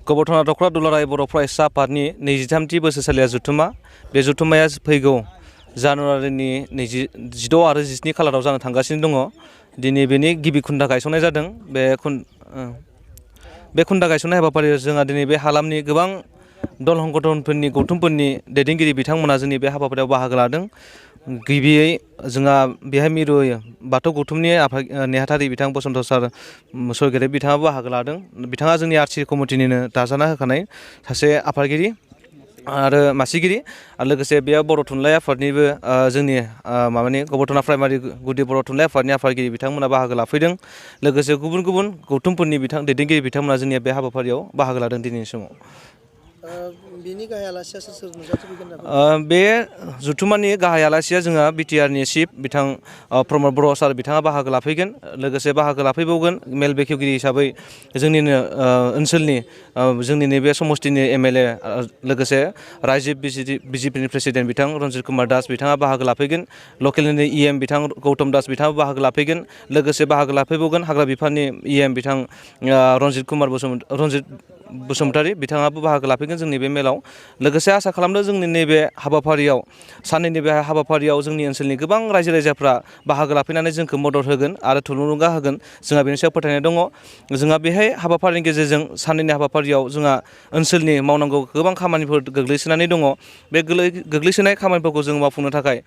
गबरधना दख'रा दुलाराय बर' फरायसा आफादनि 23थि बोसोरसालिया जथुम्मा बे जथुम्माया फैगौ जानुवारिनि 16 आरो 17 खालाराव जानो थांगासिनो दङ। दिनै बेनि गिबि खुन्था गायसननाय जादों। बे खुन्था गायसननाय हाबाफारियाव जोंहा दिनै बे हालामनि गोबां दल संगठनफोरनि गौथुमफोरनि दैदेनगिरि बिथांमोना जोंनि बे हाबाफारियाव बाहागो लादों। गिबियै जोंहा बेहाय मिरु बाथौ गौथुमनि नेहाथारि बिथां बसन्त सार मुसुरगेरे बिथाङाबो बाहागो लादों। बिथाङा जोंनि आरसि कमिटिनिनो दाजाना होखानाय सासे आफादगिरि आरो मासिगिरि आरो लोगोसे बेयाव बर' थुनलाइ आफादनिबो जोंनि माबानि गबरधना प्राइमारि गुदि बर' थुनलाइ आफादनि आफादगिरि बिथांमोना बाहागो लाफैदों। लोगोसे गुबुन गुबुन गौथुमफोरनि दैदेनगिरि बिथांमोना जोंनिया बे हाबाफारियाव बाहागो लादों दिनैनि समाव। बेनि गाहाय आलासिया सोर नुजाथिफैगोन? बे जथुम्मानि गाहाय आलासिया जोंहा बिटिआरनि चिफ बिथां प्रमद बर' सार बिथाङा बाहागो लाफैगोन। लोगोसे बाहागो लाफैबावगोन मेल बेखेवगिरि हिसाबै जोंनिनो ओनसोलनि जोंनि नैबे समस्तिनि एमएलए लोगोसे रायजो बिजेपिनि प्रेसिडेन्ट बिथां रन्जित कुमार दास बिथाङा बाहागो लाफैगोन। लकेलनि इएम बिथां गौतम दास बिथाङाबो बाहागो लाफैगोन। लोगोसे बाहागो लाफैबावगोन हाग्रा बिफाननि इएम बिथां रन्जित बसुमतारी बिथाङाबो बाहागो लाफैगोन जोंनि बे मेलाव। लोगोसे आसा खालामदों जोंनि नैबे हाबाफारियाव साननैनि बे हाबाफारियाव जोंनि ओनसोलनि गोबां रायजो राजाफ्रा बाहागो लाफैनानै जोंखौ मदद होगोन आरो थुलुंगा होगोन। जोंहा बेनि सायाव फोथायनाय दङ। जोंहा बेहाय हाबाफारिनि गेजेरजों साननैनि हाबाफारियाव जोंहा ओनसोलनि मावनांगौ गोबां खामानिफोर गोग्लैसोनानै दङ। बे गोग्लैसोनाय खामानिफोरखौ जों मावफुंनो थाखाय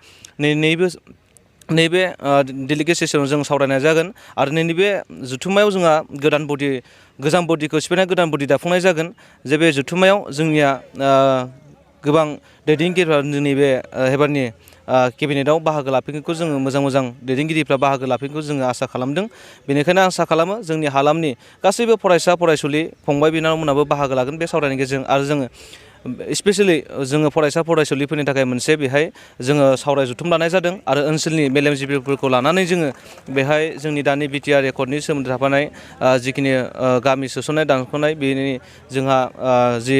नैबे डेलिगेट सेसनाव जों सावरायनाय जागोन आरो नैबे जथुम्मायाव जोंहा गोजाम बडिखौ सिफायनाय गोदान बडि दाफुंनाय जागोन। जे बे जथुम्मायाव जोंनिया गोबां दैदेनगिरिफ्रा जोंनि बे एबारनि केबिनेटआव बाहागो लाफैगोनखौ जोङो मोजां दैदेनगिरिफ्रा बाहागो लाफैगोनखौ जोङो आसा खालामदों। बेनिखायनो आसा खालामो जोंनि हालामनि गासैबो फरायसा फरायसुलि फंबाय बिनानावमोनाबो बाहागो लागोन बे सावरायनायनि गेजेरजों। आरो जोङो स्पेसियेलि जोङो फरायसा फरायसुलिफोरनि थाखाय मोनसे बेहाय जोङो सावराय जथुम लानाय जादों आरो ओनसोलनि मेलेमजिबिफोरखौ लानानै जोङो बेहाय जोंनि दानि बिटिआर रेकर्डनि सोमोन्दै थाफानाय जिखिनि गामि सोसननाय दानख'नाय बेनि जोंहा जि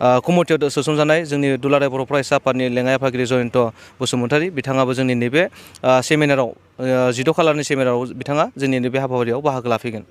कमिटियाव सोसनजानाय जोंनि दुलाराय बर' फरायसा आफादनि लेङाइ आफादगिरि जयन्त बसुमतारी बिथाङाबो जोंनि नैबे सेमिनाराव 16 खालारनि सेमिनाराव बिथाङा जोंनि नैबे हाबाफारियाव बाहागो लाफैगोन।